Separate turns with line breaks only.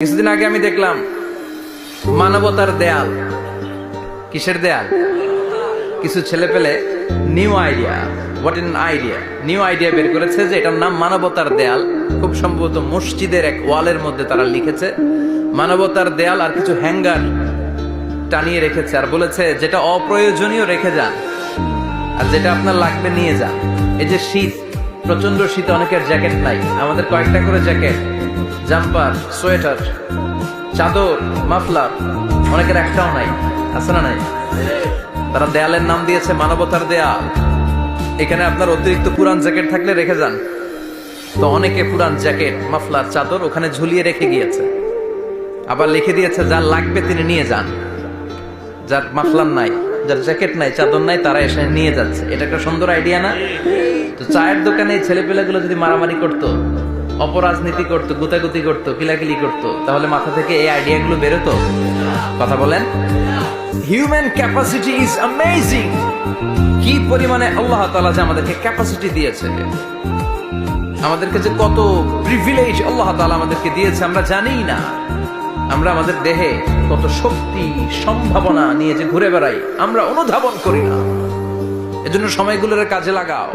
কিছুদিন আগে আমি দেখলাম মানবতার দেয়াল। কিসের দেয়াল? কিছু ছেলে পেলে নিউ আইডিয়া বের করেছে যে এটার নাম মানবতার দেয়াল। খুব সম্ভবত মসজিদের এক ওয়ালের মধ্যে তারা লিখেছে মানবতার দেয়াল, আর কিছু হ্যাঙ্গার টানিয়ে রেখেছে, আর বলেছে যেটা অপ্রয়োজনীয় রেখে যান, আর যেটা আপনার লাগবে নিয়ে যান। এই যে শীত, প্রচন্ড শীতে অনেকের জ্যাকেট নাই, আমাদের কয়েকটা করে জ্যাকেট, জাম্পার, সোয়েটার, চাদর, মাফলার, অনেকের একটাও নাই, আছে না নাই? তারা দেয়ালের নাম দিয়েছে মানবতার দেয়াল। এখানে আপনার অতিরিক্ত পুরান জ্যাকেট থাকলে রেখে যান। তো অনেকে পুরান জ্যাকেট, মাফলার, চাদর ওখানে ঝুলিয়ে রেখে গিয়েছে, আবার লিখে দিয়েছে যার লাগবে তিনি নিয়ে যান। যার মাফলার নাই, যার জ্যাকেট নাই, চাদর নাই, তারা এসে নিয়ে যাচ্ছে। এটা একটা সুন্দর আইডিয়া না? তো চায়ের দোকানে ছেলেপেলেগুলো যদি মারামারি করতো, অপরাজনীতি করতো, গুতাগুতি করতো, কিলাকিলি করতো, তাহলে মাথা থেকে এই আইডিয়াগুলো বেরোতো? কথা বলেন। Human capacity is amazing. কি পরিমাণে আল্লাহ তাআলা যে আমাদেরকে ক্যাপাসিটি দিয়েছে, আমাদেরকে যে কত প্রিভিলেজ আল্লাহ তাআলা আমাদেরকে দিয়েছে আমরা জানিই না। আমরা আমাদের দেহে কত শক্তি, সম্ভাবনা নিয়ে যে ঘুরে বেড়াই আমরা অনুধাবন করি না। এজন্য সময়গুলোর কাজে লাগাও।